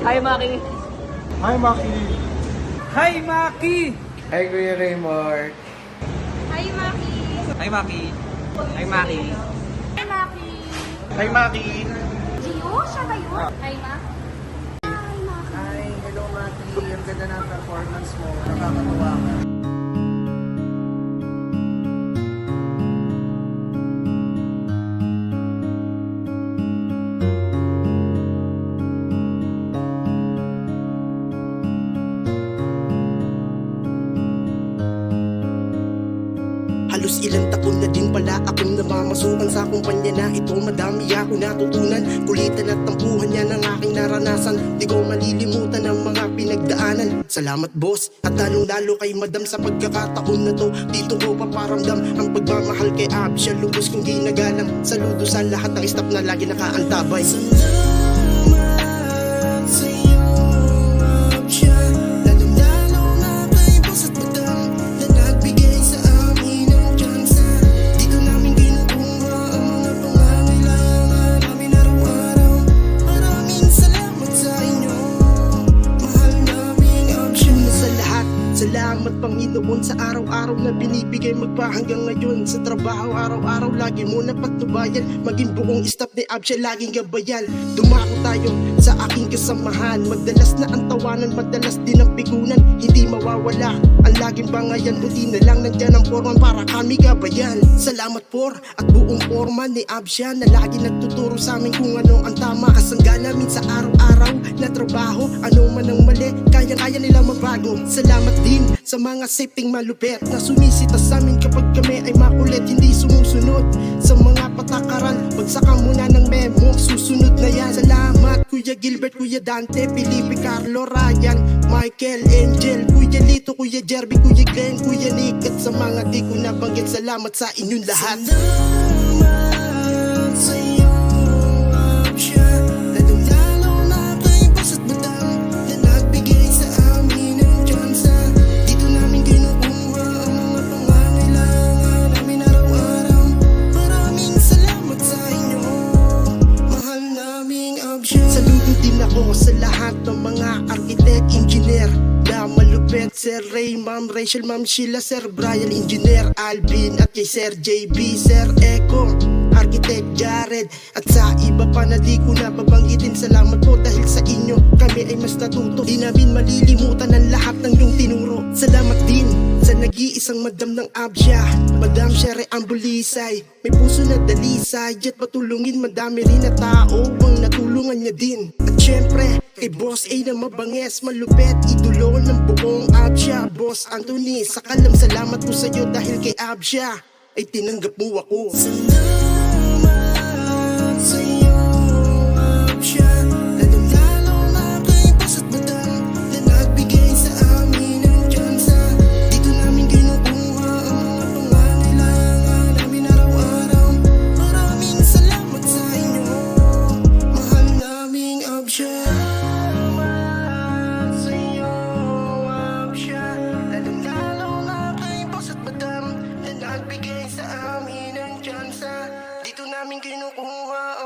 Hi, Maki. Hi, Maki. Hi, Maki. Hi, Kuya Raymar. Hi, Maki! Hi, Maki. Hi, Maki. Hi, Maki! Hi, Maki. Gio, siya ba yun? Hi, Ma? Hi, Maki! Hi, hello, Maki. Ang ganda ng performance mo. Nakakatuwa ka. Halos ilang taon na din pala akong namamasukan sa kumpanya na ito. Madami ako natutunan, kulitan at tampuhan yan ang aking naranasan. Di ko malilimutan ang mga pinagdaanan. Salamat boss at lalong-lalo kay madam sa pagkakataon na to. Dito ko paparamdam ang pagmamahal kay Absya. Lubos kong ginagalang. Saludo sa lahat ng staff na lagi nakaantabay. Salamat sa'yo, Absya. Lalong-lalo na kay boss at madam na nagbigay sa amin ng tsansa. Dito namin kinukuha ang mga pangangailangan namin araw-araw. Maraming salamat sa inyo, mahal naming Absya. Una sa lahat, salamat Panginoon sa araw-araw na binibigay magpa hanggang ngayon. Sa trabaho araw-araw lagi mo napatubayan, maging buong staff ni Absya laging gabayan. Dumako tayo sa aking kasamahan, madalas na ang tawanan, madalas din ang pigunan. Hindi mawawala ang laging bangayan, buti na lang nandyan ang forman para kami gabayan. Salamat por at buong forman ni Absya na lagi nagtuturo sa amin kung ano ang tama. Kasangga namin sa araw-araw na trabaho, ano man ang mali, kaya-kaya nila mabago. Salamat din sa mga safety malupet na sumisita sa amin kapag kami ay makulit, hindi sumusunod sa mga patakaran. Magsaka muna ng memo, susunod na yan. Salamat Kuya Gilbert, Kuya Dante, Felipe, Carlo, Ryan, Michael, Angel, Kuya Lito, Kuya Jerby, Kuya Glenn, Kuya Nick, at sa mga di ko nabanggit, salamat sa inyong lahat. Salamat sa'yo, Absya. Lalong-lalo na kay boss at madam na nagbigay sa amin ng tsansa. Dito namin kinukuha ang mga pangangailangan namin araw-araw. Maraming salamat sa inyo, mahal naming Absya. Saludo din ako sa lahat ng mga architect, engineer na malupet. Sir Ray, Ma'am Rachel, Ma'am Sheila, Sir Brian, Engineer Alvin, at kay Sir JB, Sir Echo, Architect Jared, at sa iba pa na di ko na babanggitin. Salamat po dahil sa inyo kami ay mas natuto. Di namin malilimutan ang lahat ng iyong tinuro. Salamat din sa nag-iisang madam ng Absya, Madam Shere Ambulisay. May puso na dalisay at patulungin, madami rin na tao ang natulungan niya din. At syempre kay Boss A na mabanges, malupet, idolo ng buong Absya, Boss Anthony. Sakalam salamat po sa'yo dahil kay Absya ay tinanggap mo ako. Salamat sa'yo, Absya. Lalong-lalo na kay boss at madam na nagbigay sa amin ng tsansa. Dito namin kinukuha ang mga pangangailangan namin araw-araw. Maraming salamat sa inyo, mahal naming Absya. Salamat sa'yo, Absya. Lalong-lalo na kay boss at madam na nagbigay sa amin ng tsansa. Dito namin kinukuha